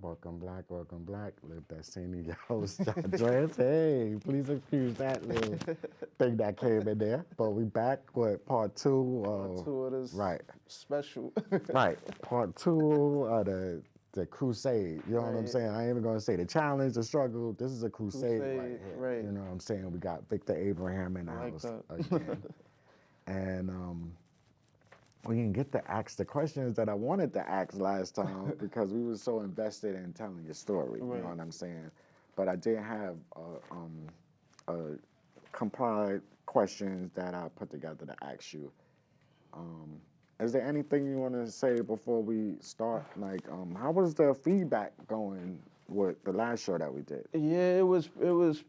Welcome black. Live that SINY, your host, Andres. Hey, please excuse that little thing that came in there. But we back with part two. Part two of this Right, special. right. Part two of the crusade. You know what I'm Right. saying? I ain't even gonna say the challenge, the struggle. This is a crusade, right Crusade, here. right. You know what I'm saying? We got Victor Abraham in the I like house that. again, and we didn't get to ask the questions that I wanted to ask last time because we were so invested in telling your story. Right. You know what I'm saying? But I did have compiled questions that I put together to ask you. Is there anything you want to say before we start? Like, how was the feedback going with the last show that we did? Yeah, it was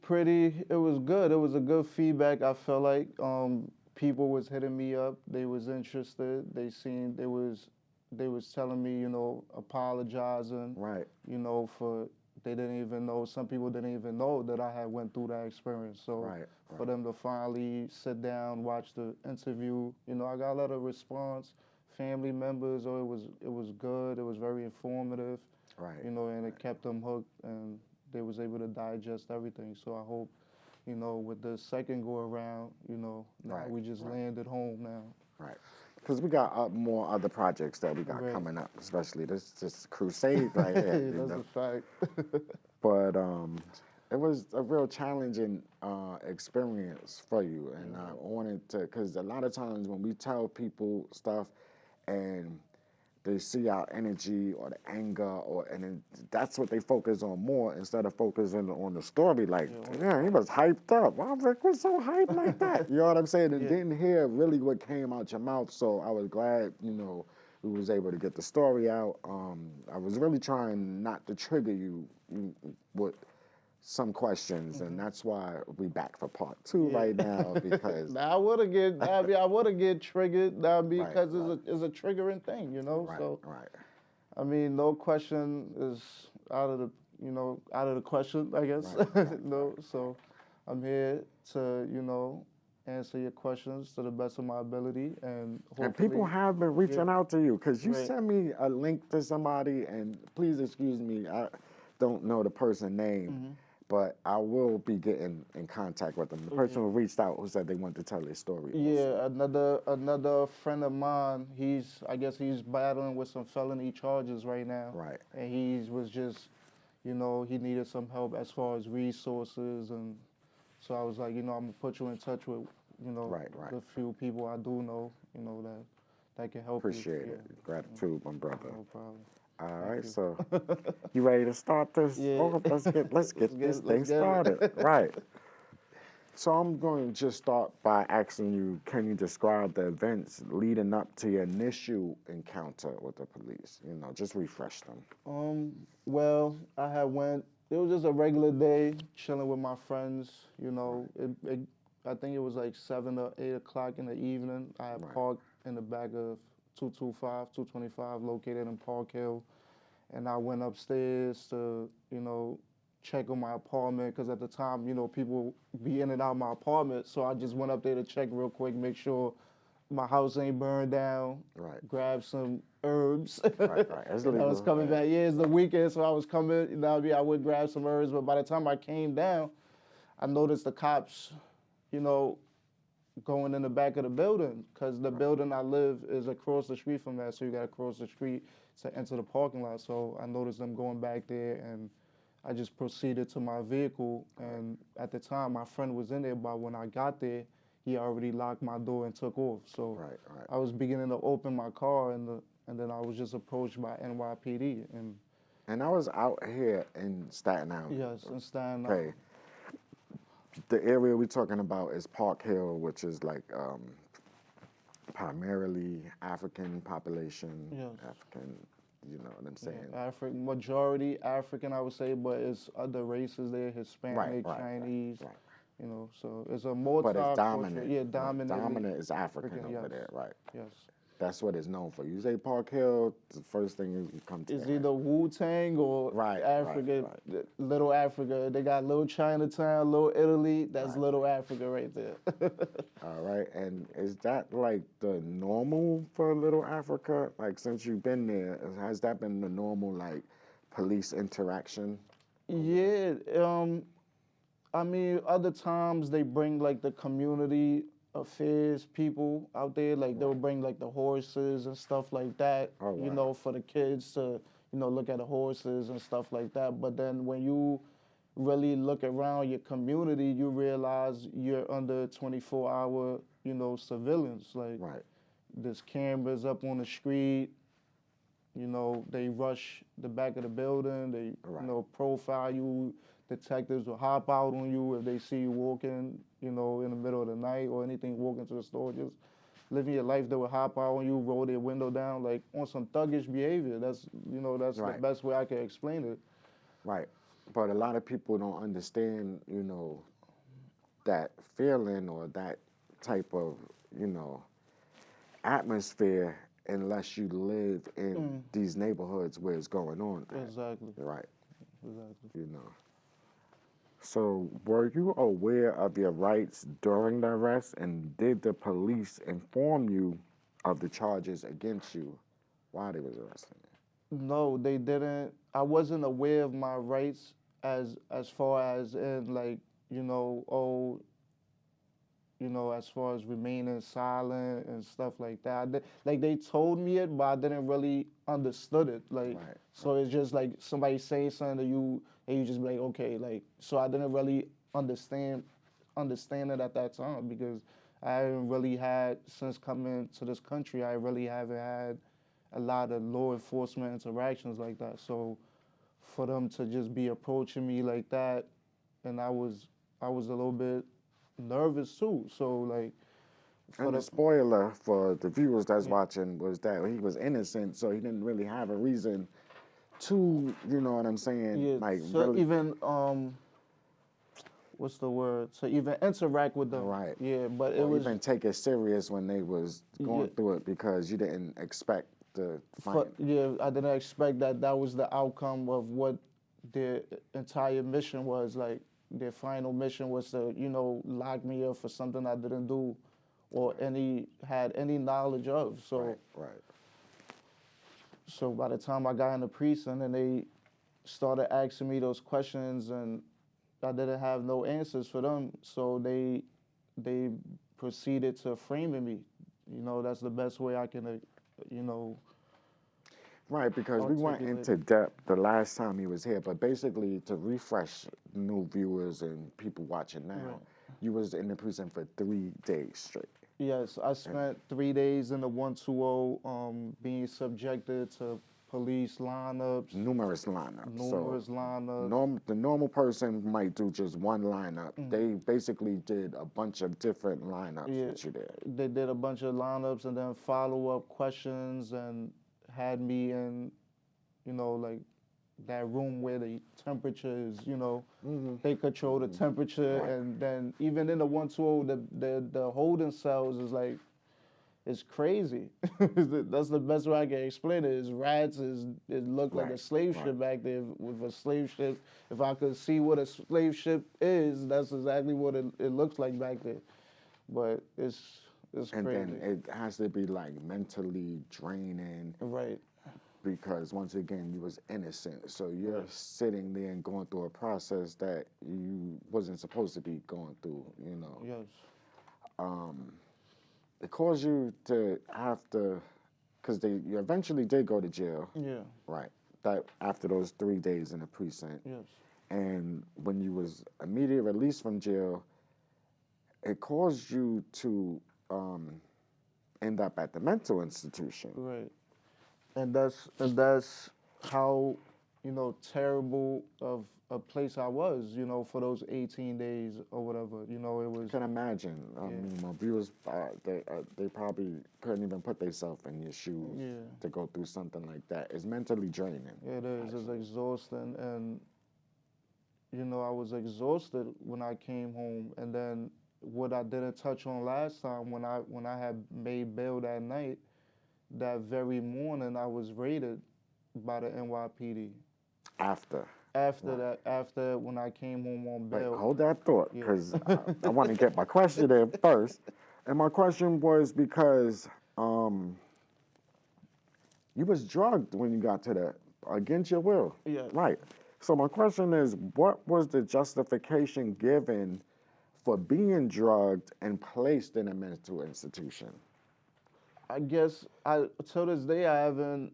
pretty. It was good. It was a good feedback. I felt like people was hitting me up. They was interested. They was telling me, apologizing. Right. For they didn't even know. Some people didn't even know that I had went through that experience. So Right, for them to finally sit down, watch the interview, I got a lot of response. Family members, it was good. It was very informative. Right. And it kept them hooked, and they was able to digest everything. So I hope, with the second go around, now Right, we just right. landed home now. Right. Because we got more other projects that we got Right. coming up, especially this crusade right here. That's a fact. But it was a real challenging experience for you, and I wanted to, because a lot of times when we tell people stuff, and they see our energy or the anger, and then that's what they focus on more instead of focusing on the story. Like, yeah, he was hyped up. I was like, what's so hyped like that? You know what I'm saying? And didn't hear really what came out your mouth. So I was glad, we was able to get the story out. I was really trying not to trigger you with some questions, and that's why we back for part two right now, because Now I would have get triggered now because right. it's a triggering thing, right, So right. I mean, no question is out of the question, I guess. Right. So I'm here to answer your questions to the best of my ability, and hopefully. And people have been reaching out to you because you Right. sent me a link to somebody, and please excuse me, I don't know the person's name, but I will be getting in contact with them. The person who reached out who said they wanted to tell their story. Yeah, another friend of mine. I guess he's battling with some felony charges right now. Right. And he was just, he needed some help as far as resources, and so I was like, I'm gonna put you in touch with, Right. the few people I do know, that can help you. Appreciate it. Gratitude, my brother. No problem. All right, so you ready to start this? Yeah. Oh, let's get this thing started. Right. So I'm going to just start by asking you, can you describe the events leading up to your initial encounter with the police? Just refresh them. Well, it was just a regular day, chilling with my friends, I think it was like 7 or 8 o'clock in the evening. I had parked in the back of 225 located in Park Hill. And I went upstairs to, check on my apartment, because at the time, people be in and out of my apartment. So I just went up there to check real quick, make sure my house ain't burned down. Right. Grab some herbs. Right. That's And I was legal. coming back. Yeah, it's the weekend, so I was coming. I would grab some herbs. But by the time I came down, I noticed the cops, going in the back of the building, because the building I live is across the street from that, so you got to cross the street to enter the parking lot. So I noticed them going back there, and I just proceeded to my vehicle. And at the time, my friend was in there, but when I got there, he already locked my door and took off. So Right. I was beginning to open my car, and then I was just approached by NYPD. And I was out here in Staten Island. Yes, in Staten Island. Okay. The area we're talking about is Park Hill, which is like primarily African population. Yes. African, you know what I'm saying? Majority African, I would say, but it's other races there, Hispanic, Chinese. Right. So it's a multi. But it's dominant. Yeah, dominant. Dominant is African over yes. there, right? Yes. That's what it's known for. You say Park Hill, the first thing you come to It's the head. either Wu-Tang or Right, Africa, right. Little Africa. They got Little Chinatown, Little Italy. That's Right. Little Africa right there. All right, and is that like the normal for Little Africa? Like since you've been there, has that been the normal like police interaction? Yeah, I mean, other times they bring like the community affairs people out there, like they'll Right. bring like the horses and stuff like that, Oh you wow. know, for the kids to, look at the horses and stuff like that. But then when you really look around your community, you realize you're under 24-hour, surveillance. Like Right. there's cameras up on the street, they rush the back of the building. They, Right. profile you. Detectives will hop out on you if they see you walking, in the middle of the night or anything, walking to the store, just living your life. They will hop out on you, roll their window down, like on some thuggish behavior. That's the Right. best way I can explain it. Right. But a lot of people don't understand, that feeling or that type of, you know, atmosphere unless you live in these neighborhoods where it's going on. Exactly. Right. Exactly. You know. So, were you aware of your rights during the arrest, and did the police inform you of the charges against you while they was arresting No, they didn't. I wasn't aware of my rights as far as in like, oh, as far as remaining silent and stuff like that. Like they told me it, but I didn't really understood it. Like, Right, so it's just like somebody saying something to you, and you just be like, okay, like. So I didn't really understand it at that time because I haven't really had since coming to this country. I really haven't had a lot of law enforcement interactions like that. So for them to just be approaching me like that, and I was a little bit nervous too. So like you? for And the the spoiler for the viewers that's watching was that he was innocent, so he didn't really have a reason to, you know what I'm saying, yeah, like to really. even what's the word? To even interact with them. Right. Yeah, but it Or was even take it serious when they was yeah, going through it because you didn't expect the find. yeah, I didn't expect that was the outcome of what their entire mission was. Like their final mission was to, lock me up for something I didn't do or had any knowledge of. Right, So right. so by the time I got in the precinct and they started asking me those questions and I didn't have no answers for them, so they proceeded to framing me. That's the best way I can, Right, because we went articulate into it. depth the last time he was here, but basically to refresh new viewers and people watching now, Right. you was in the prison for 3 days straight. Yes, I spent 3 days in the 120, being subjected to police lineups, Numerous lineups. So numerous lineups. the normal person might do just one lineup. They basically did a bunch of different lineups Yeah, that you did. they did a bunch of lineups and then follow-up questions and had me in, like that room where the temperature is, they control the temperature, Right. and then even in the 120, the holding cells is like it's crazy. That's the best way I can explain it. Is rats. It looked like a Right, slave right. ship back there. With a slave ship, if I could see what a slave ship is, that's exactly what it looks like back there. But it's And crazy. then it has to be like mentally draining Right. because once again you was innocent. So you're Right. sitting there and going through a process that you wasn't supposed to be going through, you know. Yes. It caused you to have to, because you eventually did go to jail, Yeah. right? That after those 3 days in the precinct, Yes. and when you was immediately released from jail, it caused you to end up at the mental institution. Right. And that's how, terrible of a place I was, for those 18 days or whatever. It I was. can imagine. I Yeah. mean, my viewers, they probably couldn't even put themselves in your shoes Yeah. to go through something like that. It's mentally draining. It is. It's exhausting, and I was exhausted when I came home. And then what I didn't touch on last time when I had made bail that night, that very morning I was raided by the NYPD. After. After Right. that, after when I came home on Wait, bail, hold that thought, yeah. because I want to get my question in first. And my question was because you was drugged when you got to the against your will. Yes. Right. So my question is, what was the justification given for being drugged and placed in a mental institution? I guess I till this day I haven't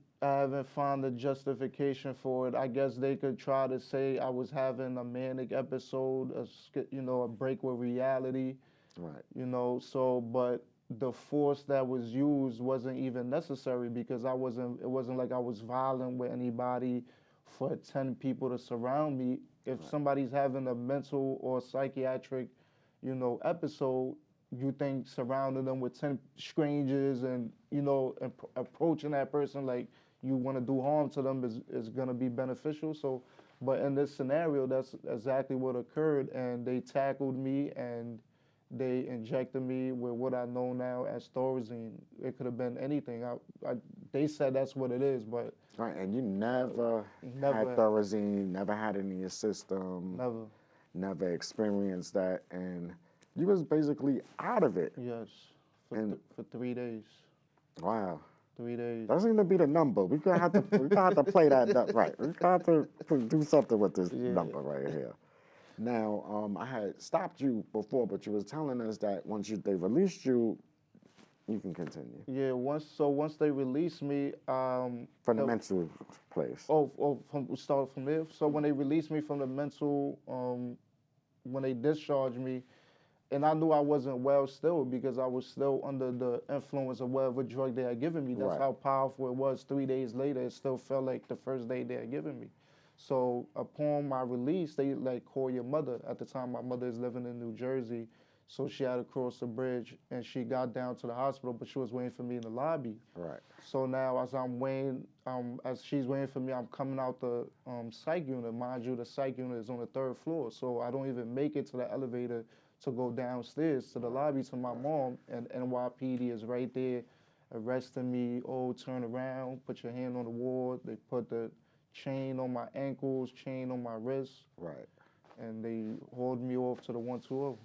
found a justification for it. I guess they could try to say I was having a manic episode, a break with reality, Right. So but the force that was used wasn't even necessary because it wasn't like I was violent with anybody for 10 people to surround me. If Right. somebody's having a mental or psychiatric, episode, you think surrounding them with 10 strangers and, approaching that person like you want to do harm to them is going to be beneficial. So, but in this scenario, that's exactly what occurred. And they tackled me and they injected me with what I know now as Thorazine. It could have been anything. They said that's what it is, but Right. And you never had never, Thorazine, never had it in your system, never. never experienced that, and you was basically out of it. Yes, And for 3 days. wow. 3 days. That seems to be the number. We gonna have to play that right. We gonna have to do something with this Yeah. number right here. Now, I had stopped you before, but you was telling us that once they released you, you can continue Yeah. Once they released me, from the mental place. we start from there. So when they released me from the mental, when they discharged me, and I knew I wasn't well still because I was still under the influence of whatever drug they had given me. That's Right. how powerful it was. 3 days later, it still felt like the first day they had given me. So upon my release, they like call your mother. At the time, my mother is living in New Jersey, so she had to cross the bridge, and she got down to the hospital, but she was waiting for me in the lobby. Right. So now, as she's waiting for me, I'm coming out the psych unit. Mind you, the psych unit is on the third floor, so I don't even make it to the elevator to go downstairs to the lobby to my mom, and NYPD is right there, arresting me. Oh, turn around, put your hand on the wall. They put the chain on my ankles, chain on my wrists, Right. and they hauled me off to the 120.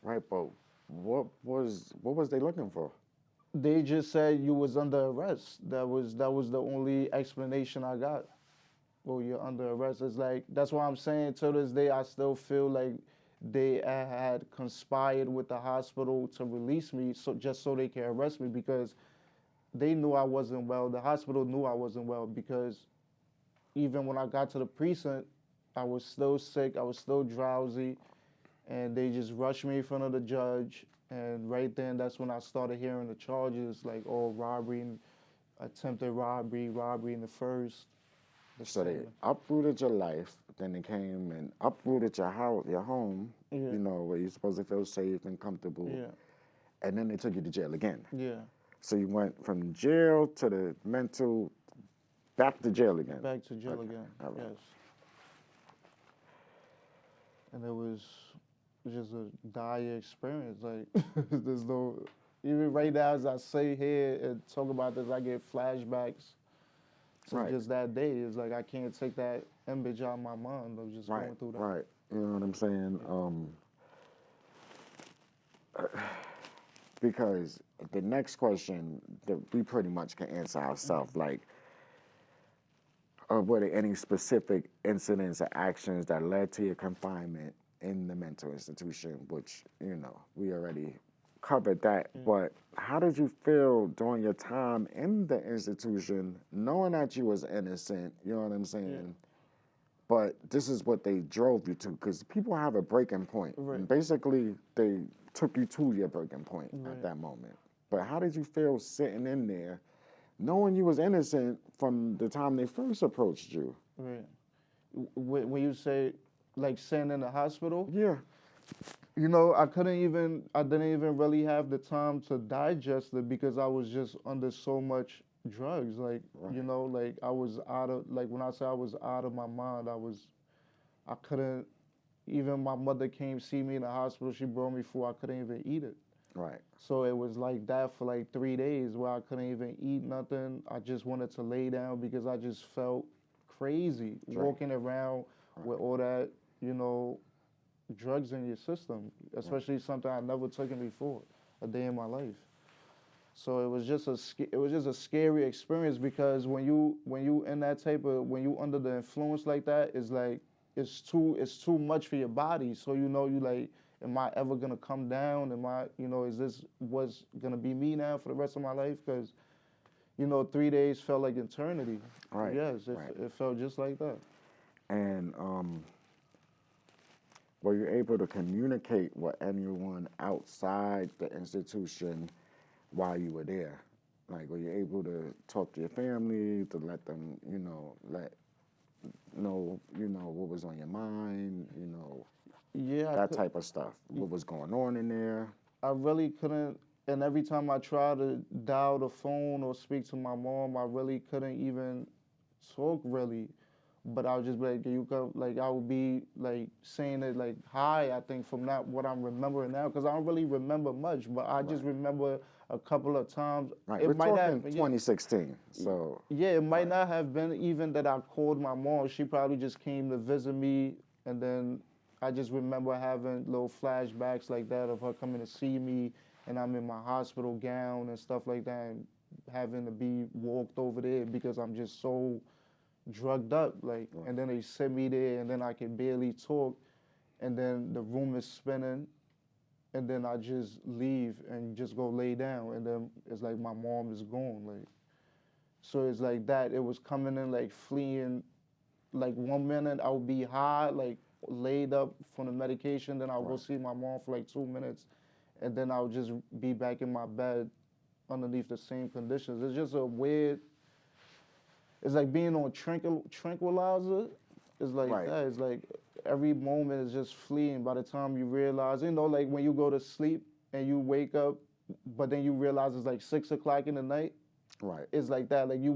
Right. But what was they looking for? They just said you was under arrest. That was the only explanation I got. Well, you're under arrest. It's like that's why I'm saying to this day I still feel like they had conspired with the hospital to release me so just so they can arrest me because they knew I wasn't well. The hospital knew I wasn't well because even when I got to the precinct, I was still sick. I was still drowsy, and they just rushed me in front of the judge. And right then, that's when I started hearing the charges like, oh, robbery, attempted robbery, robbery in the first, the So they second. uprooted your life, then they came and uprooted your house, your home, Yeah, where you're supposed to feel safe and comfortable, yeah, and then they took you to jail again. yeah. So you went from jail to the mental, back to jail again. Back to jail Okay, again. all right. Yes, and it was just a dire experience. Like there's no, even right now as I say here and talk about this, I get flashbacks to Right. just that day. It's like I can't take that image out of my mind of just Right, going through that. right. You know what I'm saying? Because the next question that we pretty much can answer ourselves, like, were there any specific incidents or actions that led to your confinement in the mental institution, which, we already covered that. But how did you feel during your time in the institution, knowing that you was innocent, you know what I'm saying? But this is what they drove you to, because people have a breaking point. Right. And basically, they took you to your breaking point at Right. that moment. But how did you feel sitting in there, knowing you was innocent from the time they first approached you? Right. When you say like sitting in the hospital, Yeah, I didn't even really have the time to digest it because I was just under so much drugs. Like, Right. like I was like when I say I was out of my mind, I couldn't, even my mother came see me in the hospital, she brought me food, I couldn't even eat it. Right. So it was like that for like 3 days where I couldn't even eat nothing. I just wanted to lay down because I just felt crazy Right. walking around with all that, you know, drugs in your system, Right. especially something I never taken before a day in my life. So it was just it was just a scary experience because when you in that type of when you under the influence like that, it's like it's too much for your body. So you know you like, am I ever gonna come down? Am I, you know, is this what's gonna be me now for the rest of my life? Because, you know, 3 days felt like eternity. Right. Yes, Right. it felt just like that. And were you able to communicate with anyone outside the institution while you were there? Like, were you able to talk to your family to let them, let know, what was on your mind, Yeah, that type of stuff, what was going on in there? I really couldn't. And every time I tried to dial the phone or speak to my mom, I really couldn't even talk really. But I would just be like, "Can you come?" Like I would be like saying it like hi. I think from that what I'm remembering now, because I don't really remember much, but I just Right. remember a couple of times. Right. It We're might have, talking yeah, 2016. So, yeah, it might right. not have been even that I called my mom. She probably just came to visit me, and then I just remember having little flashbacks like that of her coming to see me, and I'm in my hospital gown and stuff like that, and having to be walked over there because I'm just so drugged up. Like, Right. and then they sit me there, and then I can barely talk, and then the room is spinning, and then I just leave and just go lay down, and then it's like my mom is gone. Like, so it's like that. It was coming in like fleeing. Like 1 minute I would be high, like laid up from the medication. Then I'll go Right. see my mom for like 2 minutes, and then I'll just be back in my bed underneath the same conditions. It's just a weird. It's like being on tranquilizer. It's like Right. that. It's like every moment is just fleeing. By the time you realize, you know, like when you go to sleep and you wake up, but then you realize it's like 6 o'clock in the night. Right. It's like that. Like you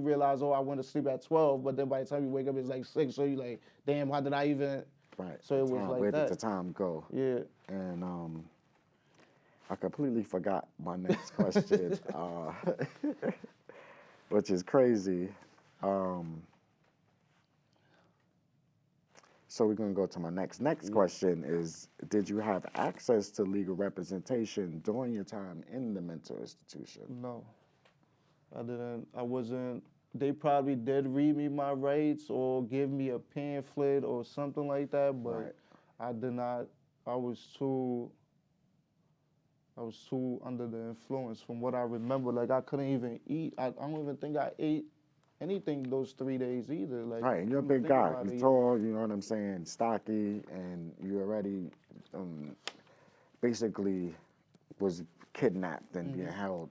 realize, oh, I went to sleep at 12, but then by the time you wake up, it's like 6. So you like, damn, how did I even? Right. So The it was time. like Where did that. the time go? Yeah. And I completely forgot my next question, which is crazy. Um, so we're gonna go to my next Yeah. question is, did you have access to legal representation during your time in the mental institution? No, I didn't. I wasn't. They probably did read me my rights or give me a pamphlet or something like that, but Right. I did not. I was too. I was too under the influence from what I remember. Like I couldn't even eat. I don't even think I ate anything those 3 days either. Like Right. And you're a come to big think guy. about You're it, yeah. tall. You know what I'm saying? Stocky, and you already um, basically was kidnapped and being held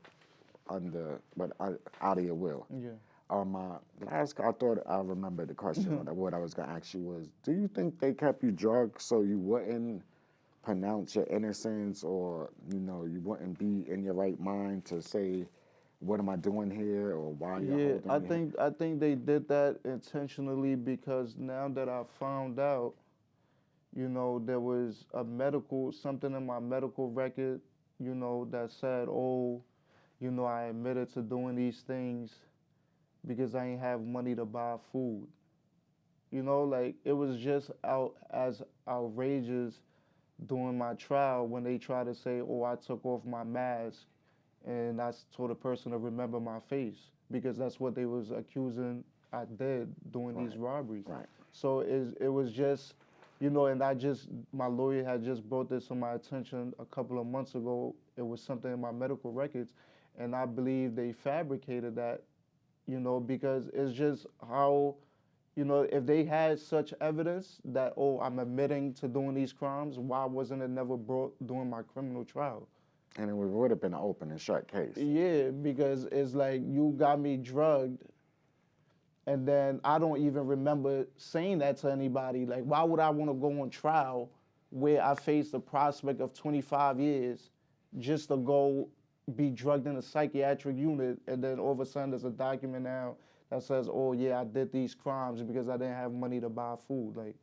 under, but out of your will. Yeah. My last, I thought I remember the question or what I was gonna ask you was, do you think they kept you drugged so you wouldn't pronounce your innocence, or you wouldn't be in your right mind to say, what am I doing here, or why you're Yeah, holding me here? I think they did that intentionally because now that I found out, you know, there was a medical something in my medical record, you know, that said, oh, you know, I admitted to doing these things because I ain't have money to buy food. You know, like it was just out as outrageous during my trial when they tried to say, oh, I took off my mask and I told a person to remember my face because that's what they was accusing I did doing these Right, robberies. right, So it was just, you know, and my lawyer had just brought this to my attention a couple of months ago. It was something in my medical records, and I believe they fabricated that, you know, because it's just how, you know, if they had such evidence that, oh, I'm admitting to doing these crimes, why wasn't it never brought during my criminal trial? and it would have been an open and shut case. Yeah, because it's like you got me drugged, and then I don't even remember saying that to anybody. Like, why would I want to go on trial where I face the prospect of 25 years just to go be drugged in a psychiatric unit, and then all of a sudden there's a document now that says, oh yeah, I did these crimes because I didn't have money to buy food. Like,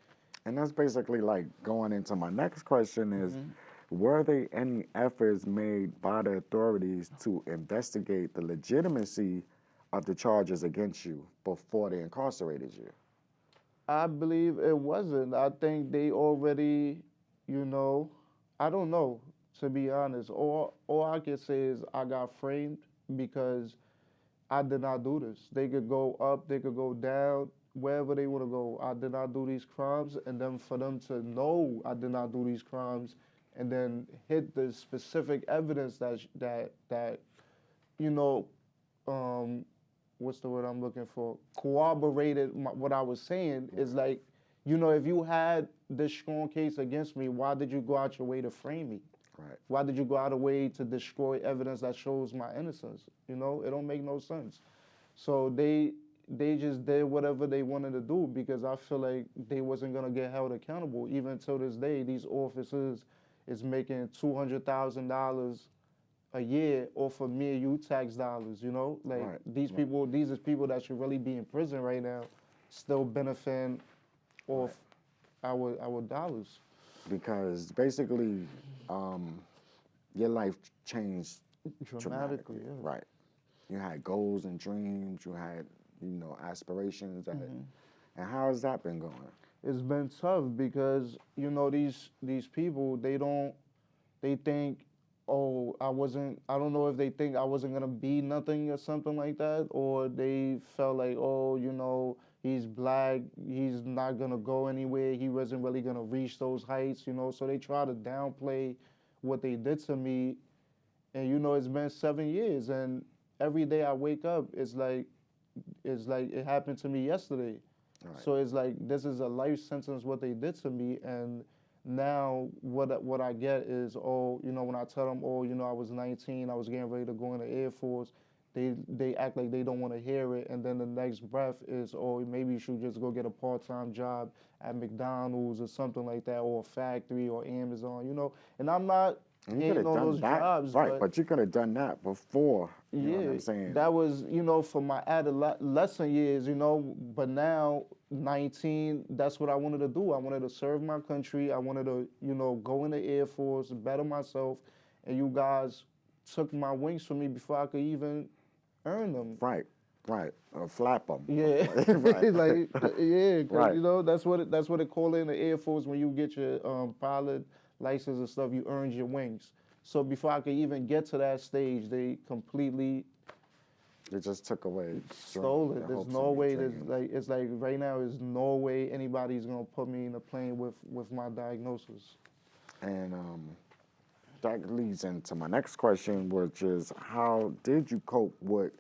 And that's basically like going into my next question is, Were there any efforts made by the authorities to investigate the legitimacy of the charges against you before they incarcerated you? I believe it wasn't. I think they already, you know, I don't know, to be honest. All I can say is I got framed because I did not do this. They could go up, they could go down, wherever they want to go. I did not do these crimes, and then for them to know I did not do these crimes, and then hit the specific evidence that you know, um, what's the word I'm looking for? Corroborated what I was saying is like, if you had this strong case against me, why did you go out your way to frame me? Right. Why did you go out of way to destroy evidence that shows my innocence? It don't make no sense. So they just did whatever they wanted to do because I feel like they wasn't gonna get held accountable. Even till this day, these officers is making $200,000 a year off of me and you tax dollars. Like Right. these people, these is people that should really be in prison right now, still benefiting off our dollars. Because basically, your life changed Dramatically, yeah. Right. You had goals and dreams. You had, aspirations. And how has that been going? It's been tough because these people they think, oh, I don't know if they think I wasn't gonna be nothing or something like that, or they felt like, oh, he's black, he's not gonna go anywhere, he wasn't really gonna reach those heights, so they try to downplay what they did to me. And it's been 7 years, and every day I wake up, it's like it happened to me yesterday. Right. So it's like this is a life sentence what they did to me, and now what I get is, oh, when I tell them, oh, I was 19, I was getting ready to go in the Air Force, they act like they don't want to hear it, and then the next breath is, oh, maybe you should just go get a part-time job at McDonald's or something like that, or a factory or Amazon, and I'm not And you could hating have on done those that, jobs, right? But you could have done that before. You know what yeah, I'm saying? that was, for my adolescent years, but now 19, that's what I wanted to do. I wanted to serve my country. I wanted to, go in the Air Force, better myself, and you guys took my wings from me before I could even earn them. Right. Right. Flap them. Yeah, Right. like yeah, 'cause, Right. that's what they call it in the Air Force when you get your pilot license and stuff. You earned your wings. So before I could even get to that stage, they completely They just took away stole the it. There's hopes no and your way. There's dreams. like it's like right now. There's no way anybody's gonna put me in a plane with my diagnosis. And that leads into my next question, which is how did you cope with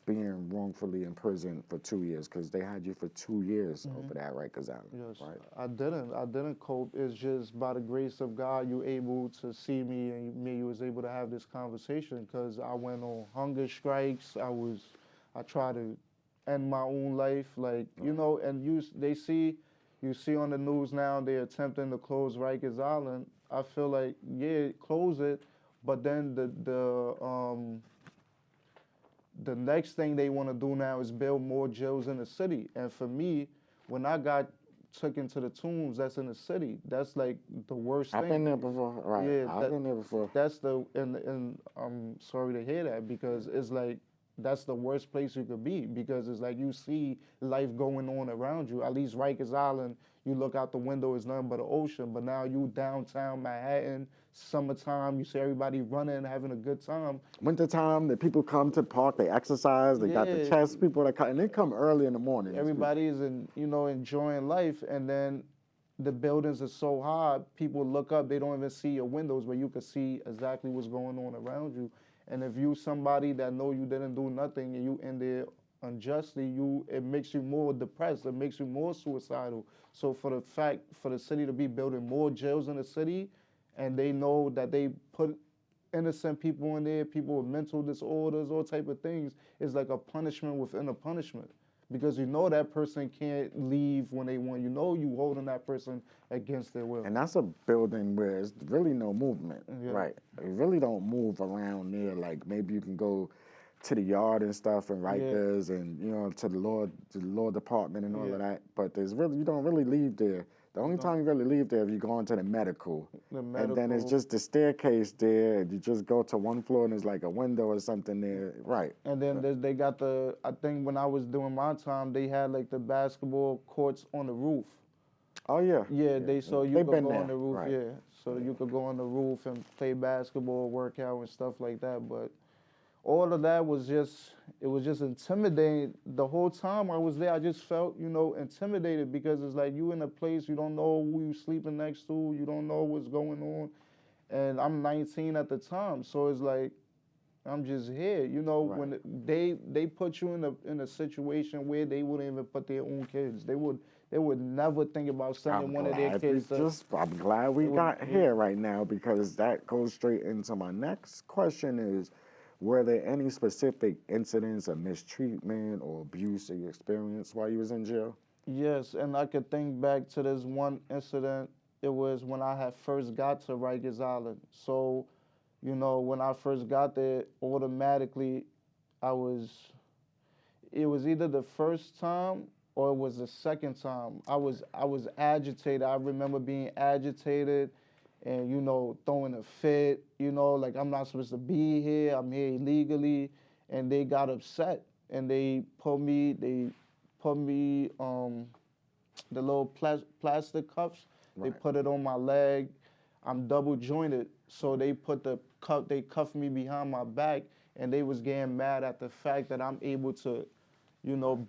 being wrongfully imprisoned for 2 years? Because they had you for 2 years over that Rikers Island, Yes, right? I didn't. I didn't cope. It's just by the grace of God, you able to see me, and you was able to have this conversation. Because I went on hunger strikes. I tried to end my own life, like and you see on the news now they're attempting to close Rikers Island. I feel like close it, but then the next thing they want to do now is build more jails in the city. And for me, when I got took into the tombs, that's in the city. That's like the worst I've thing. been there before, right? Yeah, I've been there before. that's and I'm sorry to hear that because it's like that's the worst place you could be because it's like you see life going on around you. At least Rikers Island, you look out the window, it's nothing but an ocean. But now you downtown Manhattan, summertime, you see everybody running, having a good time. Wintertime, the people come to the park, they exercise, they got the Yeah, chess people that come, and they come early in the morning. everybody is enjoying life, and then the buildings are so high, people look up, they don't even see your windows, but you can see exactly what's going on around you. And if you somebody that know you didn't do nothing and you in there unjustly, it makes you more depressed, it makes you more suicidal. So for the city to be building more jails in the city, and they know that they put innocent people in there, people with mental disorders, all type of things, it's like a punishment within a punishment. Because that person can't leave when they want. You holding that person against their will. And that's a building where there's really no movement, Yeah. right? You really don't move around there. Like maybe you can go to the yard and stuff and Rikers and to the law department and all of that. But you don't really leave there The only No, time you really leave there if you go into the medical. the And then it's medical. just the staircase there. You just go to one floor and there's like a window or something there. Right. And then they got the, I think when I was doing my time, they had like the basketball courts on the roof. Oh, yeah. Yeah, Yeah. they so you They've could been go on there. the roof, Right. yeah. So you could go on the roof and play basketball, work out and stuff like that. But all of that was just, it was just intimidating. The whole time I was there, I just felt, intimidated because it's like you in a place you don't know who you sleeping next to, you don't know what's going on. And I'm 19 at the time, so it's like I'm just here. Right. When they put you in a situation where they wouldn't even put their own kids. They would never think about sending one of their kids to. I'm glad we It would, got yeah. here right now because that goes straight into my next question is, were there any specific incidents of mistreatment or abuse that you experienced while you was in jail? Yes, and I could think back to this one incident. It was when I had first got to Rikers Island. So, when I first got there, automatically I was, it was either the first time or it was the second time. I was agitated. I remember being agitated and, throwing a fit, like I'm not supposed to be here. I'm here illegally. And they got upset and they put me the little plastic cuffs. They Right. put it on my leg. I'm double jointed, so they put the cuff. They cuffed me behind my back, and they was getting mad at the fact that I'm able to,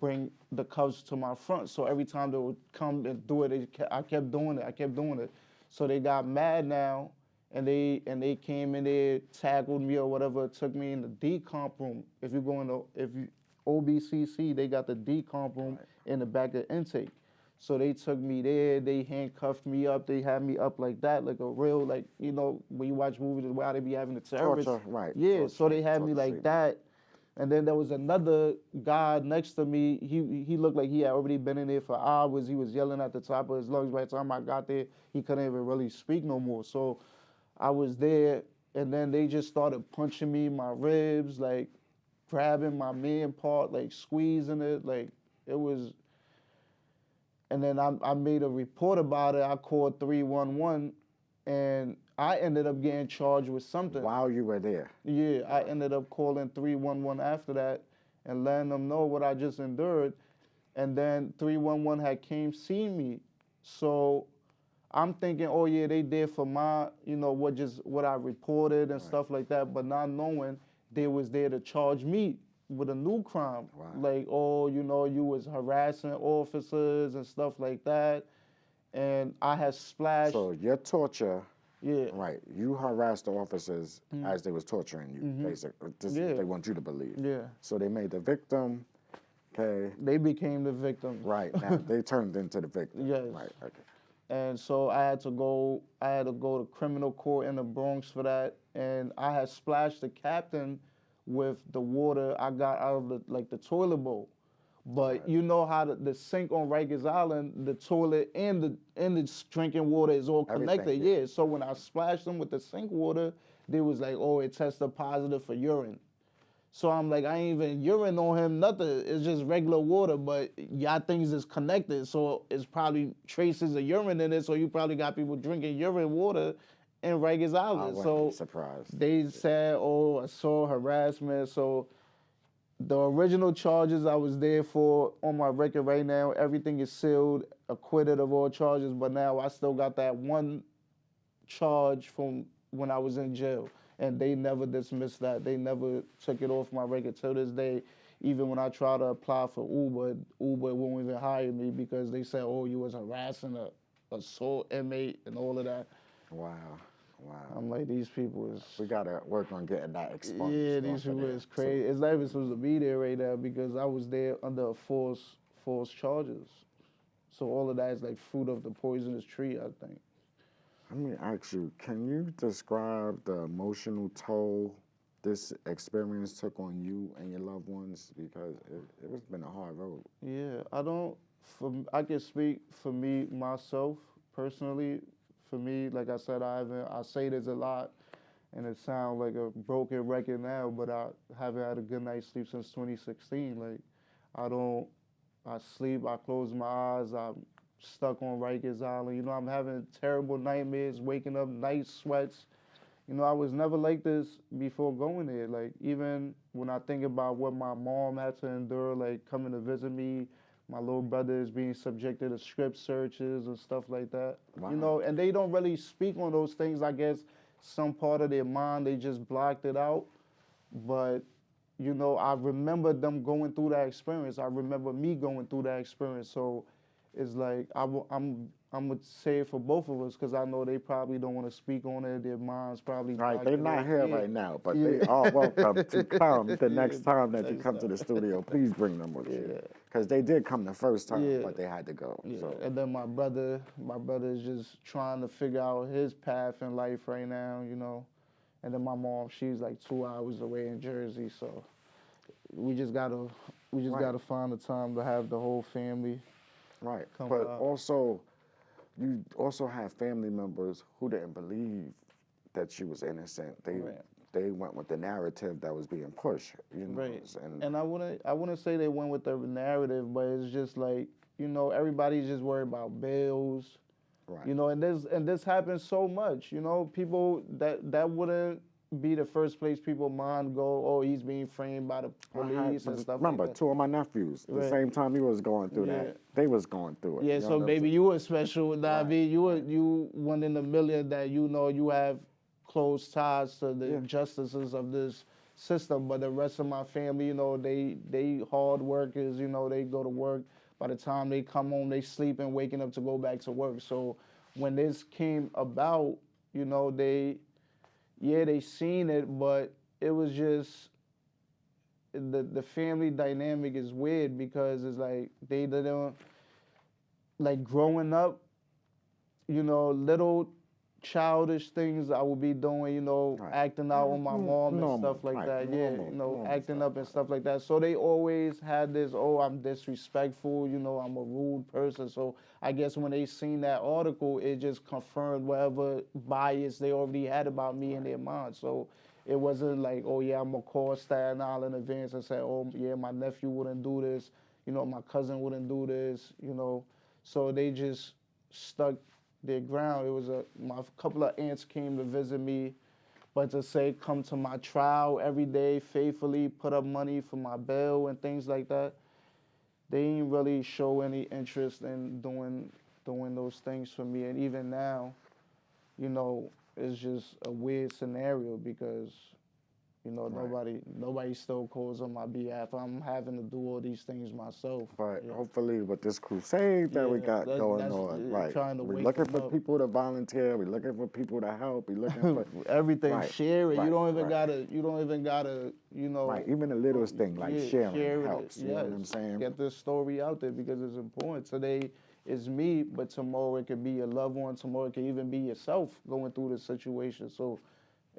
bring the cuffs to my front. So every time they would come and do it, I kept doing it. I kept doing it. So they got mad now, and they came in there, tackled me or whatever, took me in the decomp room. If you OBCC, they got the decomp room in the back of intake. So they took me there, they handcuffed me up, they had me up like that, like a real, like, when you watch movies, why they be having the terrorists. Torture, right. Yeah, Torture, so they had me torture like treatment. that. And then there was another guy next to me. He looked like he had already been in there for hours. He was yelling at the top of his lungs. By the time I got there, he couldn't even really speak no more. So I was there, and then they just started punching me in my ribs, like grabbing my man part, like squeezing it, like it was. And then I made a report about it. I called 311, and I ended up getting charged with something. While you were there. Yeah, I ended up calling 311 after that and letting them know what I just endured. And then 311 had came see me. So I'm thinking, oh yeah, they did for my, what I reported and stuff like that, but not knowing they was there to charge me with a new crime. Wow. Like, oh, you was harassing officers and stuff like that. And I had splashed. So your torture, Yeah. right, you harassed the officers as they was torturing you, basically. This, Yeah. they want you to believe. Yeah. So they made the victim, okay, They became the victim. right, now they turned into the victim. Yes. Right, okay. And so I had to go to criminal court in the Bronx for that. And I had splashed the captain with the water I got out of the toilet bowl. But you know how the sink on Rikers Island, the toilet and the drinking water is all connected. Everything, yeah. Yeah. So when I splashed them with the sink water, they was like, oh, it tested positive for urine. So I'm like, I ain't even urine on him, nothing. It's just regular water, but y'all things is connected. So it's probably traces of urine in it. So you probably got people drinking urine water in Rikers I Island. wasn't So surprised. they said, oh, assault, harassment. So the original charges I was there for on my record right now, everything is sealed, acquitted of all charges, but now I still got that one charge from when I was in jail. And they never dismissed that. They never took it off my record till this day. Even when I try to apply for Uber won't even hire me because they said, oh, you was harassing a assault inmate and all of that. Wow, wow. I'm like, these people is... We gotta work on getting that expunged. Yeah, these off of people there. is crazy. It's not even supposed to be there right now because I was there under false charges. So all of that is like fruit of the poisonous tree, I think. Let me ask you, can you describe the emotional toll this experience took on you and your loved ones? Because it's been a hard road. Yeah, I can speak for me, myself, personally. For me, like I said, I say this a lot, and it sounds like a broken record now, but I haven't had a good night's sleep since 2016. Like, I sleep, I close my eyes, I'm stuck on Rikers Island. You know, I'm having terrible nightmares, waking up, night sweats. You know, I was never like this before going there. Like, even when I think about what my mom had to endure, like coming to visit me, my little brother is being subjected to strip searches and stuff like that. You Wow. know, and they don't really speak on those things. I guess some part of their mind, they just blocked it out. But, you know, I remember them going through that experience. I remember me going through that experience. So it's like I'm gonna say it for both of us because I know they probably don't want to speak on it. Their minds probably Right, blocked they're it not off. here Yeah, right now, but yeah, they are welcome to come the yeah. next time that you Next come to the time. studio. Please bring them with you, Yeah, because they did come the first time, yeah, but they had to go. yeah. So, And then my brother is just trying to figure out his path in life right now. You know, and then my mom, she's like 2 hours away in Jersey, so we just gotta right, find the time to have the whole family right. come But out. also, you also have family members who didn't believe that she was innocent. Right. They went with the narrative that was being pushed, you know, Right. and And I wouldn't say they went with the narrative, but it's just like, you know, everybody's just worried about bills. right. You know, and this happens so much. You know, people that wouldn't be the first place people mind go, oh, he's being framed by the I had police and stuff like remember that. two of my nephews. The Right. same time you was going through Yeah. that, they was going through it. Yeah, You know so what I'm baby, saying? you were special. Nah, Right, you one in a million that you know you have close ties to the Yeah. justices of this system. But the rest of my family, you know, they hard workers. You know, they go to work. By the time they come home, they sleep and waking up to go back to work. So when this came about, you know, they seen it, but it was just the family dynamic is weird because it's like they didn't like growing up, you know, little childish things I would be doing, you know, right. acting out on my mom and Normal, stuff like right? that. Yeah, you know, Normal acting stuff. up and stuff like that. So they always had this, oh, I'm disrespectful, you know, I'm a rude person. So I guess when they seen that article, it just confirmed whatever bias they already had about me in their mind. So it wasn't like, oh yeah, I'm gonna call Staten Island in advance and say, oh yeah, my nephew wouldn't do this, you know, my cousin wouldn't do this, you know. So they just stuck their ground. It was my couple of aunts came to visit me, but to say come to my trial every day faithfully, put up money for my bail and things like that, they didn't really show any interest in doing those things for me. And even now, you know, it's just a weird scenario because you know, Right. nobody still calls on my behalf. I'm having to do all these things myself. But Yeah, hopefully, with this crusade that we yeah. got going That's on, right? trying to We're wake looking them for up. people to volunteer. We're looking for people to help. We're looking for Everything. right, Share it. You right, don't even right, gotta. You don't even gotta. You right. know. Even the littlest thing like Yeah, sharing share it. helps. You know Yes. what I'm saying? Get this story out there because it's important. Today is me, but tomorrow it could be your loved one. Tomorrow it could even be yourself going through this situation. So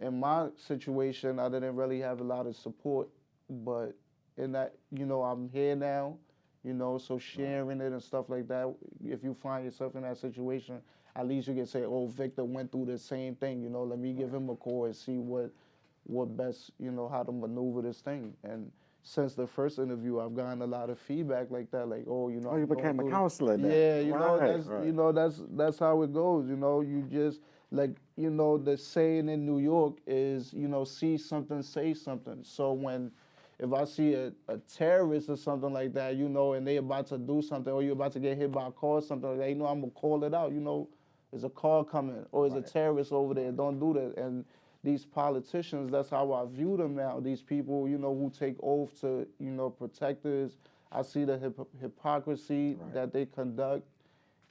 in my situation, I didn't really have a lot of support, but in that, you know, I'm here now, you know, so sharing it and stuff like that. If you find yourself in that situation, at least you can say, oh, Victor went through the same thing, you know, let me give him a call and see what best, you know, how to maneuver this thing. And since the first interview, I've gotten a lot of feedback like that, like, oh, you know, Oh, you I'm going became a through counselor then. yeah, you know, Right, that's right. you know, that's how it goes, you know, you just like, you know, the saying in New York is, you know, see something, say something. So when if I see a terrorist or something like that, you know, and they about to do something or you're about to get hit by a car or something like that, you know, I'm gonna call it out, you know, there's a car coming or there's a Right. terrorist over there, don't do that. And these politicians, that's how I view them now. These people, you know, who take oath to, you know, protect us. I see the hypocrisy Right. that they conduct.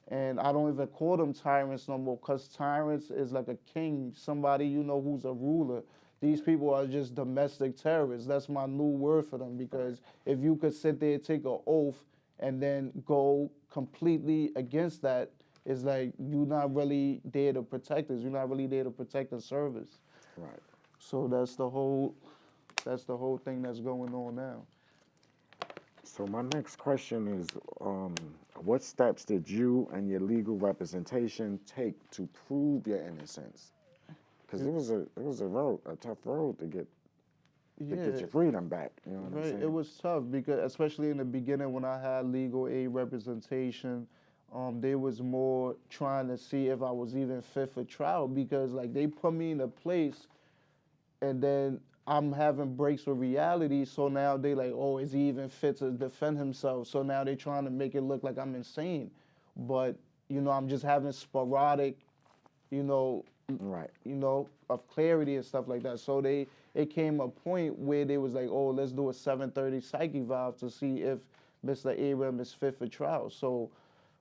And I don't even call them tyrants no more because tyrants is like a king, somebody, you know, who's a ruler. These people are just domestic terrorists. That's my new word for them because if you could sit there, take an oath, and then go completely against that, it's like you're not really there to protect us. You're not really there to protect the service. Right. So that's the whole thing that's going on now. So my next question is, what steps did you and your legal representation take to prove your innocence? Because it was a tough road to get Yeah, your freedom back. You know what I'm right. It saying? was tough because, especially in the beginning, when I had legal aid representation, They was more trying to see if I was even fit for trial because like they put me in a place and then I'm having breaks with reality. So now they like, oh, is he even fit to defend himself? So now they trying to make it look like I'm insane. But, I'm just having sporadic, you know, Right. of clarity and stuff like that. So it came a point where they was like, oh, let's do a 7:30 psyche valve to see if Mr. Abraham is fit for trial. So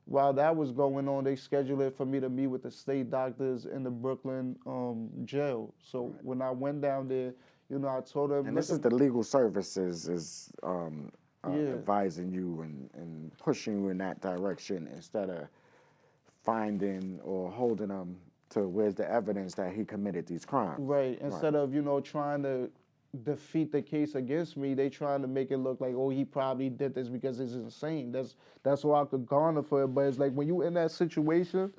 while that was going on, they scheduled it for me to meet with the state doctors in the Brooklyn jail. So Right. when I went down there, I told them, And look, this is the legal services is yeah, advising you and pushing you in that direction instead of finding or holding them to where's the evidence that he committed these crimes. right. Right. Instead of, trying to defeat the case against me, they trying to make it look like, oh, he probably did this because it's insane. That's all I could garner for it. But it's like when you in that situation,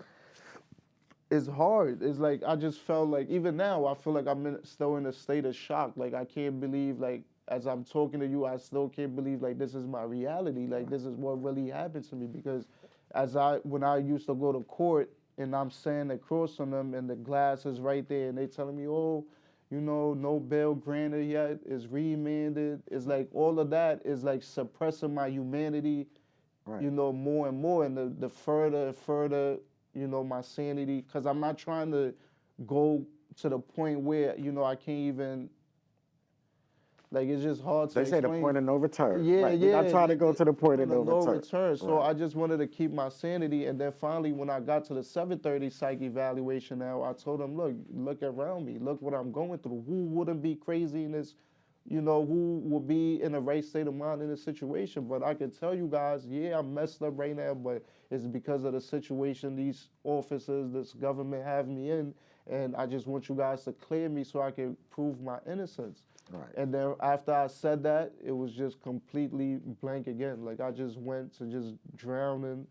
it's hard. It's like I just felt like even now I feel like still in a state of shock. Like I can't believe like as I'm talking to you, I still can't believe like this is my reality. Like this is what really happened to me because when I used to go to court and I'm standing across from them and the glass is right there and they telling me, oh, no bail granted yet, is remanded. It's like all of that is like suppressing my humanity, Right. more and more, and the further and further, my sanity, because I'm not trying to go to the point where, I can't even, like, it's just hard to They say the explain. point of no return. Yeah, Right. yeah, I try to go to the point of no no return. return. So Right. I just wanted to keep my sanity, and then finally, when I got to the 7:30 psych evaluation, now I told them, look around me, look what I'm going through. Who wouldn't be crazy in this? Who would be in the right state of mind in this situation? But I can tell you guys, yeah, I'm messed up right now, but it's because of the situation these officers, this government have me in, and I just want you guys to clear me so I can prove my innocence. Right. And then after I said that, it was just completely blank again. Like I just went to just drowning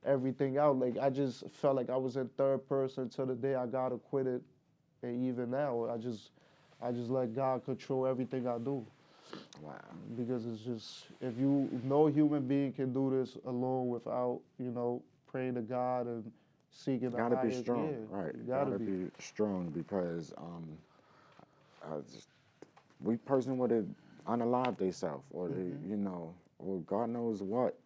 everything out. Like I just felt like I was in third person till the day I got acquitted, and even now, I just let God control everything I do. Wow. Because it's just no human being can do this alone without praying to God and seeking the Gotta be highest. strong. Yeah, Right. you gotta be. Strong because just, we person would have unalived themselves or they, or God knows what,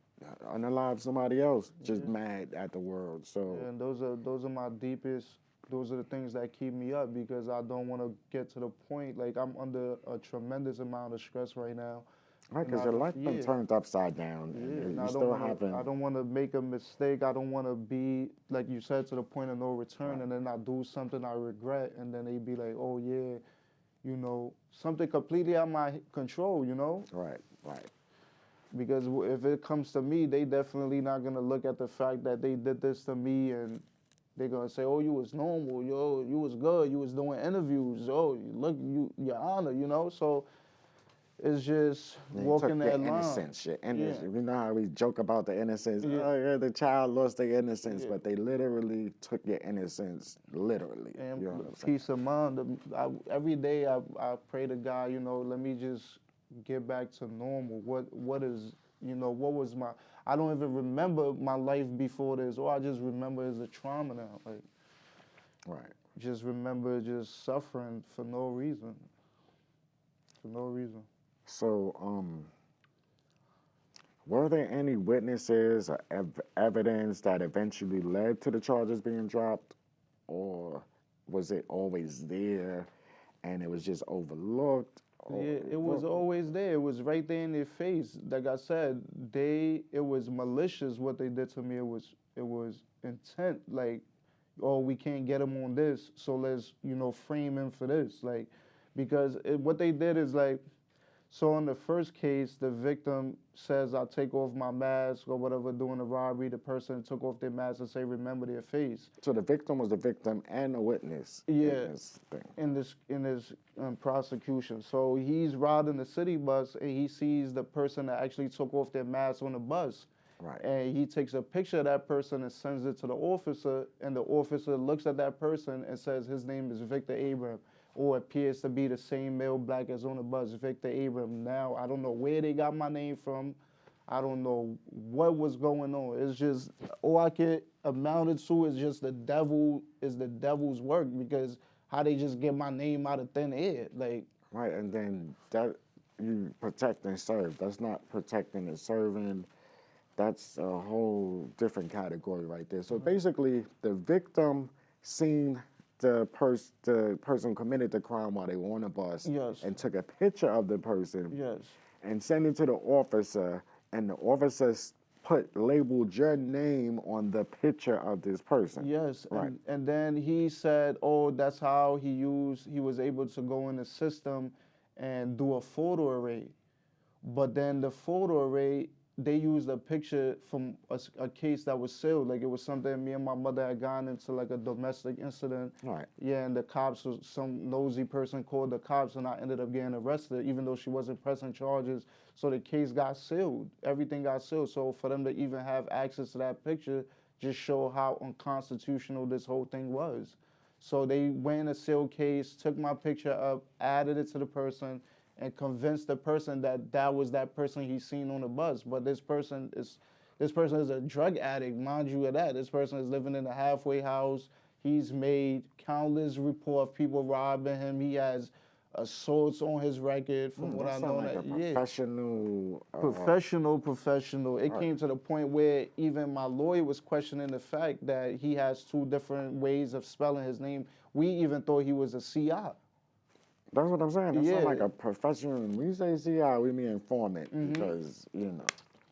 unalive somebody else just mad at the world. So And those are my deepest. Those are the things that keep me up because I don't want to get to the point like I'm under a tremendous amount of stress right now. right, And because your life been yeah, turned upside down, yeah, and and you I don't still want to. I haven't. don't want to make a mistake. I don't want to be like you said to the point of no return, Right. and then I do something I regret, and then they be like, "Oh yeah, something completely out of my control." Right. Right. Because if it comes to me, they definitely not gonna look at the fact that they did this to me, and they're gonna say, "Oh, you was normal, yo, you was good, you was doing interviews, oh, look, your honor." So it's just They took walking your that line. innocence, your Yeah. innocence. You know how we joke about the innocence? Yeah. Oh, yeah, the child lost their innocence, Yeah. but they literally took your innocence, literally. And You know what I'm saying? peace of mind. Every day I pray to God, let me just get back to normal. What is, what was my, I don't even remember my life before this. All I just remember is the trauma now. Like, Right. just remember just suffering for no reason. For no reason. So, were there any witnesses or evidence that eventually led to the charges being dropped, or was it always there and it was just overlooked? Or, Yeah, it was always there. It was right there in their face. Like I said, it was malicious what they did to me. It was intent. Like, oh, we can't get him on this, so let's frame him for this. Like, because what they did is like, so in the first case, the victim says, "I'll take off my mask or whatever during the robbery." The person took off their mask and say, "Remember their face." So the victim was the victim and a witness Yeah. in this thing. In this prosecution. So he's riding the city bus and he sees the person that actually took off their mask on the bus. Right. And he takes a picture of that person and sends it to the officer, and the officer looks at that person and says his name is Victor Abram, or appears to be the same male black as on the bus, Victor Abram. Now, I don't know where they got my name from. I don't know what was going on. It's just all I could amount it to is just the devil's work because how they just get my name out of thin air. Like, Right, and then that you protect and serve. That's not protecting and serving. That's a whole different category right there. So basically, the victim seen the person who committed the crime while they were on the bus yes, and took a picture of the person yes. and sent it to the officer, and the officer labeled your name on the picture of this person. Yes, Right. and then he said, "Oh, that's how he was able to go in the system and do a photo array." But then the photo array, they used a picture from a case that was sealed. Like it was something me and my mother had gotten into like a domestic incident. Right. Yeah, and the cops, some nosy person called the cops, and I ended up getting arrested, even though she wasn't pressing charges. So the case got sealed. Everything got sealed. So for them to even have access to that picture just show how unconstitutional this whole thing was. So they went in a sealed case, took my picture up, added it to the person, and convinced the person that that was that person he's seen on the bus. But this person is a drug addict, mind you of that. This person is living in a halfway house. He's made countless reports of people robbing him. He has assaults on his record, from what That I sounds know. like a Yeah, professional. It right. came to the point where even my lawyer was questioning the fact that he has two different ways of spelling his name. We even thought he was a CI. That's what I'm saying. That sounds Yeah. like a professional. When we say CI, we mean informant because,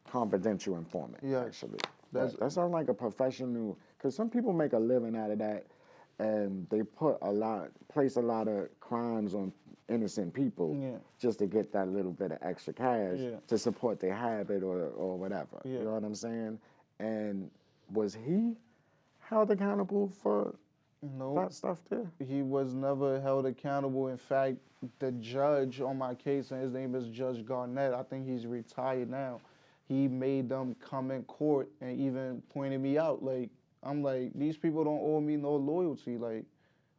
confidential informant, Yes. actually. That's But that sounds like a professional, because some people make a living out of that and they place a lot of crimes on innocent people yeah. just to get that little bit of extra cash Yeah. to support their habit or whatever. Yeah. You know what I'm saying? And was he held accountable for No, that stuff too? he was never held accountable. In fact, the judge on my case, and his name is Judge Garnett, I think he's retired now. He made them come in court and even pointed me out. Like, I'm like, these people don't owe me no loyalty. Like,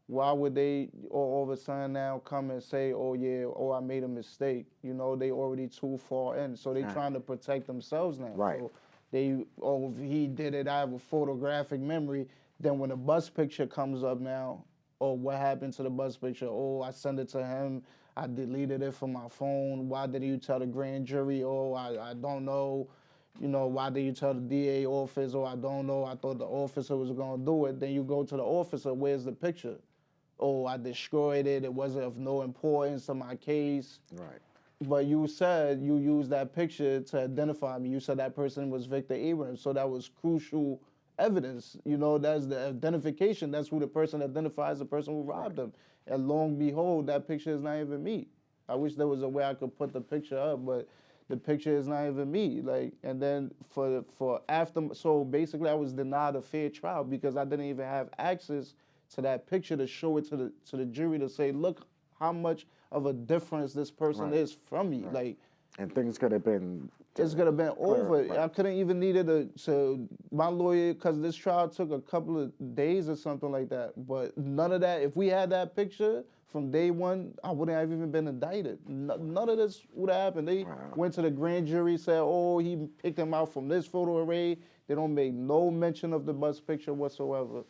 why would they all of a sudden now come and say, oh yeah, oh I made a mistake? You know, they already too far in. So they Ah, trying to protect themselves now. right. So they, oh, he did it, I have a photographic memory. Then when the bus picture comes up now, oh, what happened to the bus picture? Oh, I sent it to him. I deleted it from my phone. Why did you tell the grand jury? Oh, I don't know. You know, why did you tell the DA office? Oh, I don't know. I thought the officer was going to do it. Then you go to the officer, where's the picture? Oh, I destroyed it. It wasn't of no importance to my case. Right. But you said you used that picture to identify me. You said that person was Victor Abrams, so that was crucial evidence. You know, that's the identification. That's who the person identifies, the person who robbed them. And long and behold, that picture is not even me. I wish there was a way I could put the picture up, but the picture is not even me. Like, and then for after, so basically, I was denied a fair trial because I didn't even have access to that picture to show it to the jury to say, look how much of a difference this person Right. is from me. Right. Like, And things could have been. it's gonna been over. Right. I couldn't even needed to my lawyer because this trial took a couple of days or something like that. But none of that. If we had that picture from day one, I wouldn't have even been indicted. None of this would have happened. They went to the grand jury, said, "Oh, he picked him out from this photo array." They don't make no mention of the bus picture whatsoever.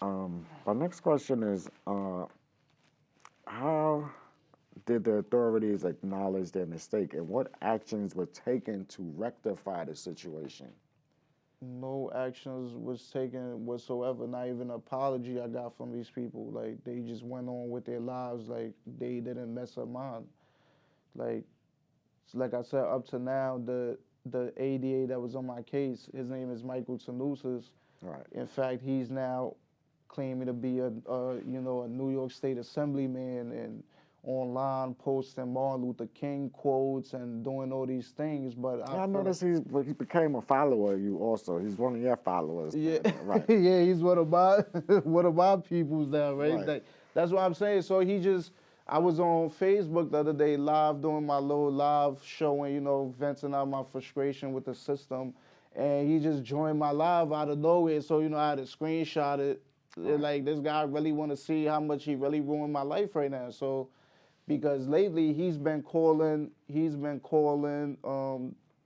My next question is, how did the authorities acknowledge their mistake, and what actions were taken to rectify the situation? No actions was taken whatsoever. Not even an apology I got from these people. Like they just went on with their lives. Like they didn't mess up mine. Like like I said, up to now, the ADA that was on my case, his name is Michael Tanusis. Right. In fact, he's now claiming to be a New York State Assemblyman and online posting Martin Luther King quotes and doing all these things. But Yeah, I feel noticed he became a follower of you also. He's one of your followers. yeah, Right. yeah, he's one of my one of my peoples now, right? Right. That's what I'm saying. So I was on Facebook the other day live doing my little live showing, venting out my frustration with the system. And he just joined my live out of nowhere. So, I had to screenshot it. Right. Like, this guy really want to see how much he really ruined my life right now. So because lately he's been calling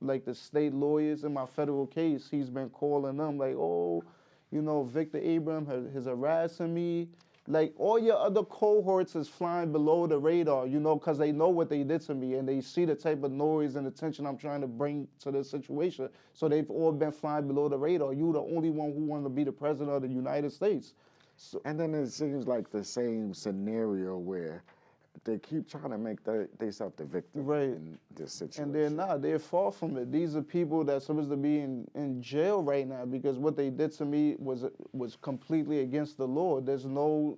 like the state lawyers in my federal case. He's been calling them like, oh, Victor Abraham is harassing me. Like all your other cohorts is flying below the radar, because they know what they did to me and they see the type of noise and attention I'm trying to bring to this situation. So they've all been flying below the radar. You the only one who wanted to be the president of the United States. So, And then it seems like the same scenario where they keep trying to make themselves the victim right. in this situation. And they're not. They're far from it. These are people that's supposed to be in jail right now because what they did to me was completely against the law. There's no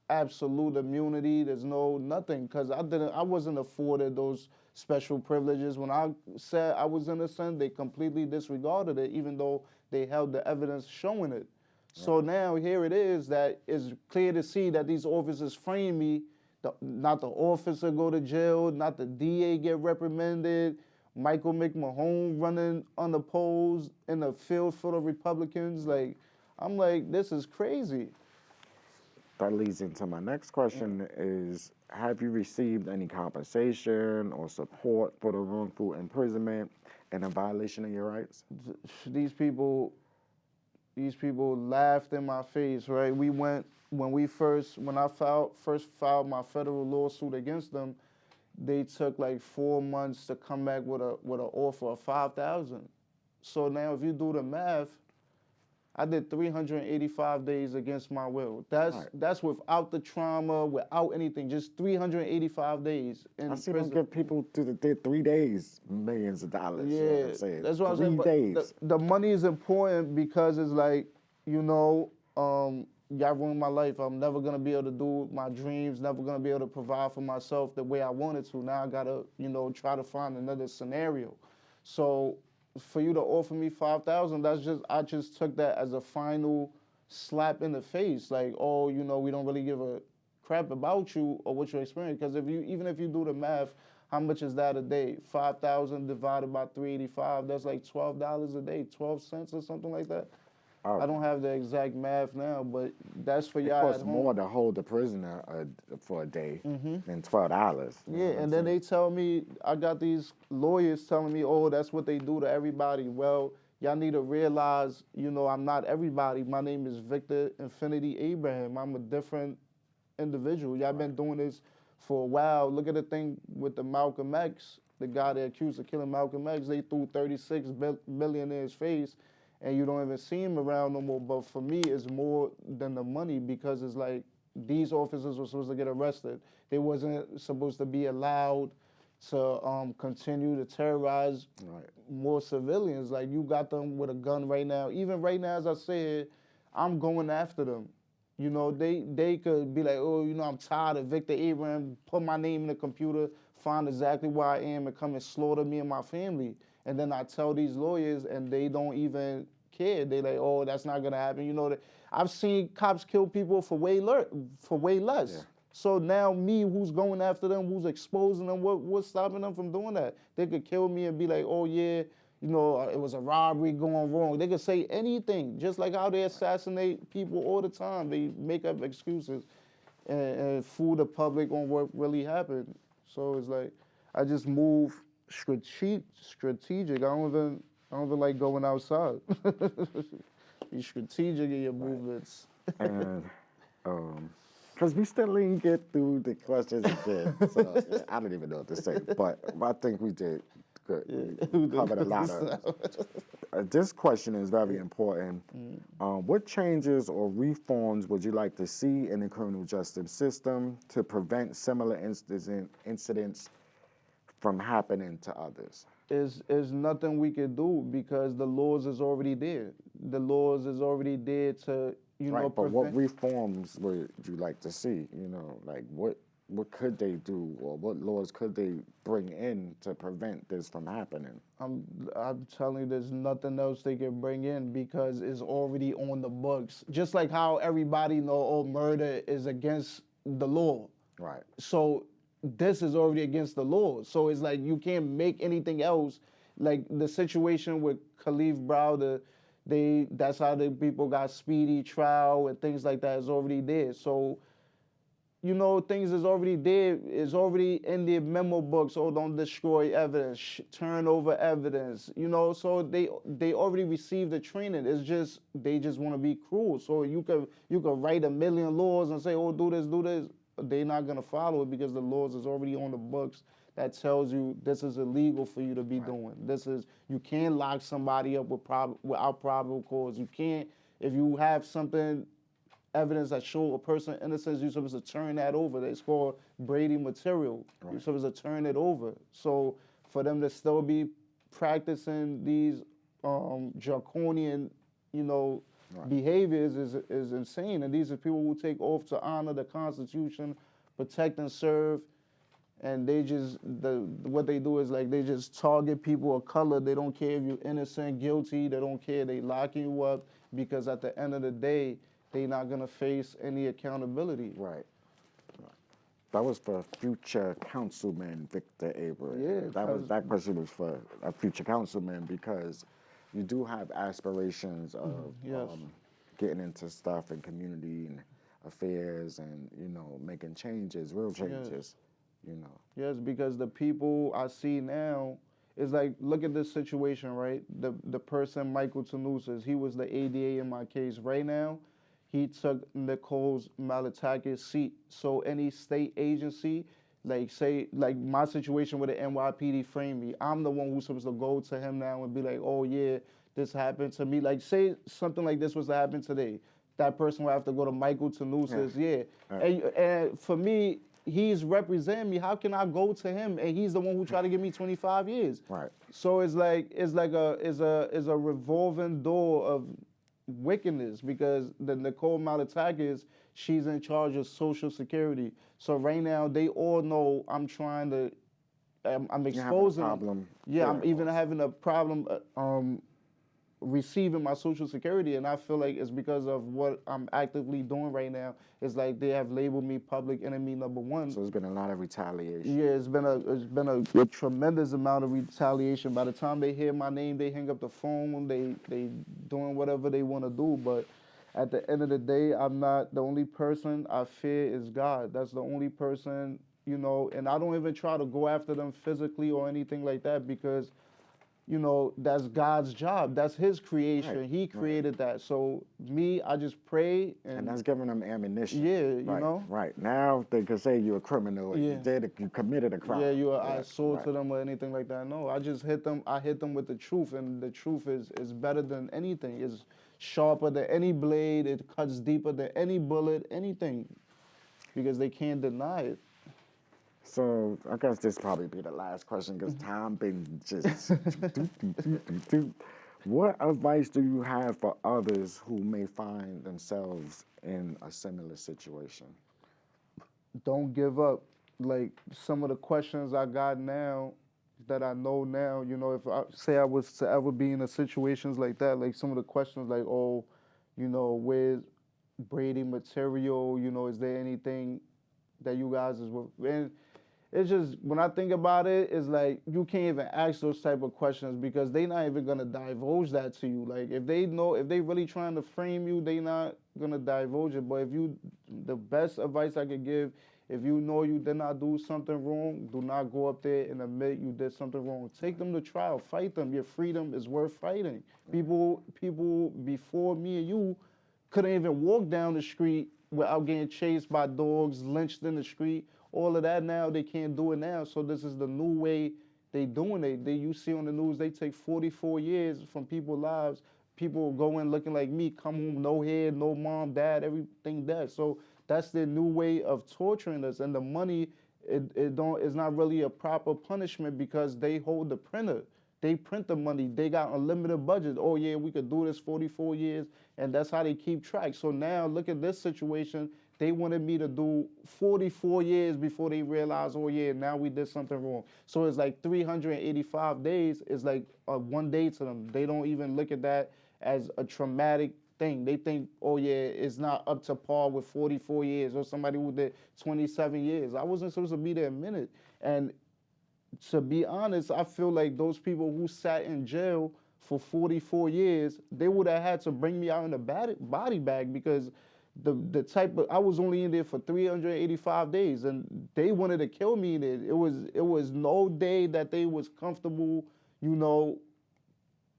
absolute immunity. There's no nothing because I wasn't afforded those special privileges. When I said I was innocent, they completely disregarded it, even though they held the evidence showing it. So now here it is that it's clear to see that these officers frame me. Not the officer go to jail, not the DA get reprimanded, Michael McMahon running unopposed in a field full of Republicans. Like, I'm like, this is crazy. That leads into my next question is, have you received any compensation or support for the wrongful imprisonment and a violation of your rights? These people laughed in my face, right? When I first filed my federal lawsuit against them, they took like 4 months to come back with an offer of $5,000. So now if you do the math, I did 385 days against my will. That's without the trauma, without anything, just 385 days in I see prison. them give people did 3 days millions of dollars. Yeah, you know what I'm saying? that's what I'm 3 saying. days. But the money is important because it's like, y'all ruined my life. I'm never gonna be able to do my dreams, never gonna be able to provide for myself the way I wanted to. Now I gotta, try to find another scenario. So for you to offer me 5,000, I just took that as a final slap in the face. Like, oh, we don't really give a crap about you or what you experience. Because even if you do the math, how much is that a day? 5,000 divided by 385, that's like $12 a day, 12 cents or something like that. I don't have the exact math now, but that's for It y'all at costs home. more to hold the prisoner for a day than $12. Yeah, and then they tell me, I got these lawyers telling me, oh, that's what they do to everybody. Well, y'all need to realize, I'm not everybody. My name is Victor Infinity Abraham. I'm a different individual. Y'all been doing this for a while. Look at the thing with the Malcolm X, the guy they accused of killing Malcolm X. They threw 36 million in his face, and you don't even see him around no more. But for me, it's more than the money because it's like these officers were supposed to get arrested. They wasn't supposed to be allowed to continue to terrorize more civilians. Like, you got them with a gun right now. Even right now, as I said, I'm going after them. They could be like, oh, I'm tired of Victor Abraham, put my name in the computer, find exactly where I am, and come and slaughter me and my family. And then I tell these lawyers, and they don't even care. They like, oh, that's not gonna happen. I've seen cops kill people for way less. Yeah. So now me, who's going after them, who's exposing them, what's stopping them from doing that? They could kill me and be like, oh yeah, it was a robbery going wrong. They could say anything, just like how they assassinate people all the time. They make up excuses and fool the public on what really happened. So it's like, I just move strategic. I don't even like going outside. Be strategic in your movements. And because we still didn't get through the questions again, so I don't even know what to say. But I think we did good. We covered a lot of. This question is very important. What changes or reforms would you like to see in the criminal justice system to prevent similar incidents from happening to others? Is nothing we could do because the laws is already there. The laws is already there to Right, but what reforms would you like to see? Like what could they do, or what laws could they bring in to prevent this from happening? I'm telling you, there's nothing else they can bring in because it's already on the books. Just like how everybody know, murder is against the law. Right. So this is already against the law. So it's like you can't make anything else. Like the situation with Khalif Browder, that's how the people got speedy trial and things like that is already there. So things is already there. It's already in their memo books. Oh, don't destroy evidence. Turn over evidence. So they already received the training. It's just they just want to be cruel. So you could write a million laws and say, oh, do this, do this. They're not gonna follow it because the laws is already on the books that tells you this is illegal for you to be doing. You can't lock somebody up without probable cause. You can't if you have something evidence that show a person innocence, you're supposed to turn that over. It's called Brady material. Right. You're supposed to turn it over. So for them to still be practicing these draconian, behaviors is insane. And these are people who take oath to honor the Constitution, protect and serve. And they just what they do is like they just target people of color. They don't care if you're innocent, guilty. They don't care. They locking you up because at the end of the day, they're not gonna face any accountability. Right. That was for future councilman Victor Abrams. Yeah. That question was for a future councilman because you do have aspirations of getting into stuff in community and affairs and making changes, real changes. Yes, because the people I see now is like, look at this situation, right? The person Michael Tanusis, he was the ADA in my case. Right now, he took Nicole's Malatakis seat. So any state agency, like my situation with the NYPD framed me, I'm the one who's supposed to go to him now and be like, oh yeah, this happened to me. Like say something like this was to happen today. That person would have to go to Michael Tanusis, And for me, he's representing me. How can I go to him and he's the one who tried to give me 25 years? Right. So it's a revolving door of wickedness because the Nicole Malatakis, she's in charge of Social Security. So right now they all know I'm trying to, I'm exposing. Problem. Yeah, I'm even having a problem receiving my Social Security, and I feel like it's because of what I'm actively doing right now. It's like they have labeled me public enemy #1. So there's been a lot of retaliation. Yeah, it's been a tremendous amount of retaliation. By the time they hear my name, they hang up the phone. They doing whatever they want to do. But at the end of the day, I'm not the only person I fear is God. That's the only person, and I don't even try to go after them physically or anything like that because that's God's job. That's his creation. Right. He created that. So I just pray. And that's giving them ammunition. Yeah, you know? Right. Now they could say you're a criminal. Yeah. You committed a crime. Yeah, you I sold to them or anything like that. No, I just hit them. I hit them with the truth. And the truth is better than anything. It's sharper than any blade. It cuts deeper than any bullet, anything. Because they can't deny it. So I guess this probably be the last question because time been just. What advice do you have for others who may find themselves in a similar situation? Don't give up. Like some of the questions I got now, that I know now, if I say I was to ever be in a situations like that, like some of the questions like, oh, where's Brady material? Is there anything that you guys is with? And it's just, when I think about it, it's like you can't even ask those type of questions because they not even gonna divulge that to you. Like if they really trying to frame you, they not gonna divulge it. But the best advice I could give, if you know you did not do something wrong, do not go up there and admit you did something wrong. Take them to trial, fight them. Your freedom is worth fighting. People before me and you couldn't even walk down the street without getting chased by dogs, lynched in the street. All of that now, they can't do it now. So this is the new way they doing it. You see on the news, they take 44 years from people's lives. People go in looking like me, come home, no head, no mom, dad, everything dead. So that's their new way of torturing us. And the money, it's not really a proper punishment because they hold the printer. They print the money. They got unlimited budget. Oh yeah, we could do this 44 years. And that's how they keep track. So now look at this situation. They wanted me to do 44 years before they realized, oh yeah, now we did something wrong. So it's like 385 days is like one day to them. They don't even look at that as a traumatic thing. They think, oh yeah, it's not up to par with 44 years or somebody who did 27 years. I wasn't supposed to be there a minute. And to be honest, I feel like those people who sat in jail for 44 years, they would have had to bring me out in a body bag because the type of, I was only in there for 385 days, and they wanted to kill me there. It was no day that they was comfortable, you know.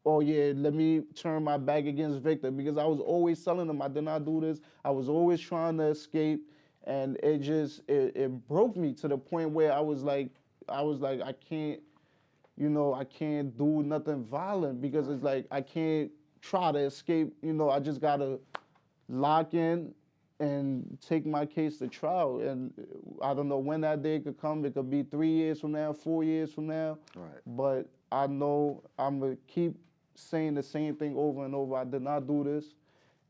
Oh yeah, let me turn my back against Victor, because I was always telling them I did not do this. I was always trying to escape, and it broke me to the point where I was like I can't, I can't do nothing violent, because it's like I can't try to escape. I just gotta lock in and take my case to trial. And I don't know when that day could come. It could be 3 years from now, 4 years from now. Right. But I know I'm gonna keep saying the same thing over and over. I did not do this.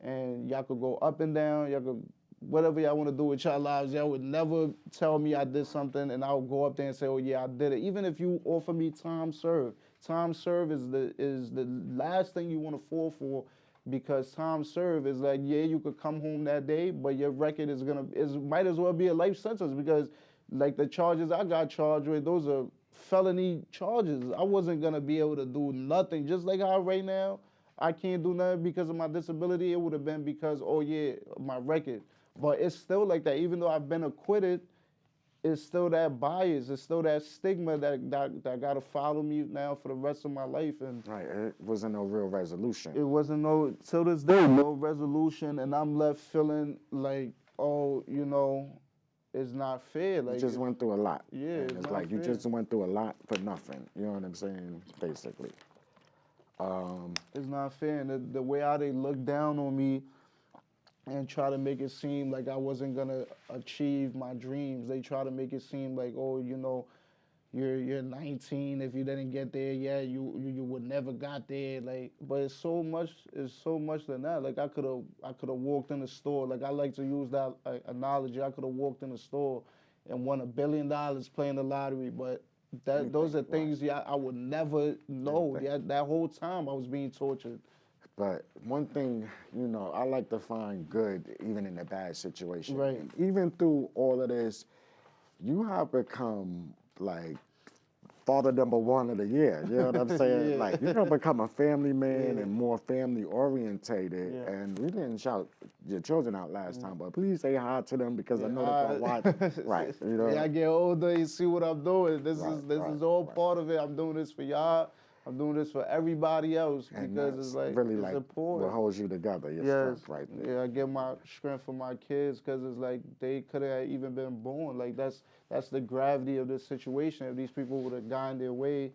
And y'all could go up and down. Y'all could, whatever y'all want to do with y'all lives. Y'all would never tell me I did something and I'll go up there and say, oh yeah, I did it. Even if you offer me time served. Time served is the last thing you want to fall for, because time served is like, yeah, you could come home that day, but your record might as well be a life sentence, because like the charges I got charged with, those are felony charges. I wasn't gonna be able to do nothing. Just like how right now I can't do nothing because of my disability, it would have been because, oh yeah, my record. But it's still like that. Even though I've been acquitted, it's still that bias. It's still that stigma that gotta follow me now for the rest of my life. And Right. It wasn't no real resolution. it wasn't till this day, no resolution, and I'm left feeling like, oh, it's not fair. Like, You just went through a lot. Yeah, And it's it's not like you fair. just went through a lot for nothing. You know what I'm saying? Basically. It's not fair. And the way how they look down on me and try to make it seem like I wasn't gonna achieve my dreams. They try to make it seem like, oh, you're 19. If you didn't get there, yeah, you would never got there. Like, but it's so much than that. Like, I could have walked in the store. Like, I like to use that analogy. I could have walked in the store and won $1 billion playing the lottery. But those are things I would never know. That whole time I was being tortured. But one thing, I like to find good even in a bad situation. Right. And even through all of this, you have become like father number one of the year. You know what I'm saying? Yeah. Like, you have become a family man Yeah. and more family orientated. Yeah. And we didn't shout your children out last time, but please say hi to them, because I know they're gonna watch. Right. Yeah, I get older, you see what I'm doing. This is all right. part of it. I'm doing this for y'all. I'm doing this for everybody else, And because that's it's like, really it's like important. what holds you together, your Yes, strength right there. yeah, I get my strength from my kids, because it's like they could have even been born. Like, that's the gravity of this situation. If these people would have gone their way,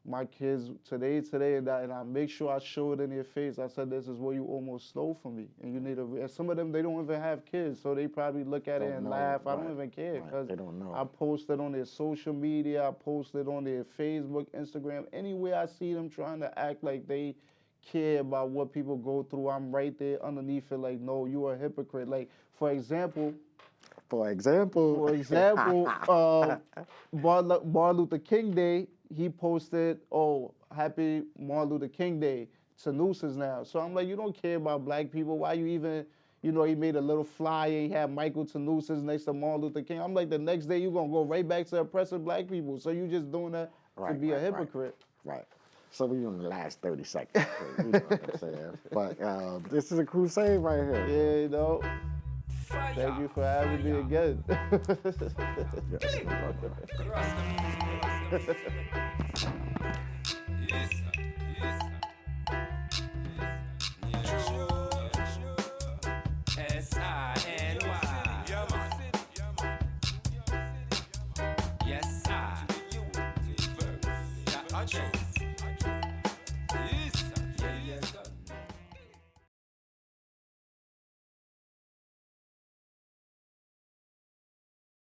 my kids today, and I make sure I show it in their face. I said, this is what you almost stole from me, and you need and some of them, they don't even have kids, so they probably look at it Don't and know, laugh. I don't right, even care, right, because they don't know. I post it on their social media. I post it on their Facebook, Instagram. Anywhere I see them trying to act like they care about what people go through, I'm right there underneath it like, no, you are a hypocrite. Like, for example, Martin Luther King Day, he posted, oh, happy Martin Luther King Day to Nooses now. So I'm like, you don't care about black people. Why you even, he made a little flyer. He had Michael Tanusis next to Martin Luther King. I'm like, the next day you're going to go right back to oppressing black people. So you just doing that to be a hypocrite. Right. So we on the last 30 seconds. You know what I'm saying? But this is a crusade right here. Yeah, Thank you for having me again. Yes.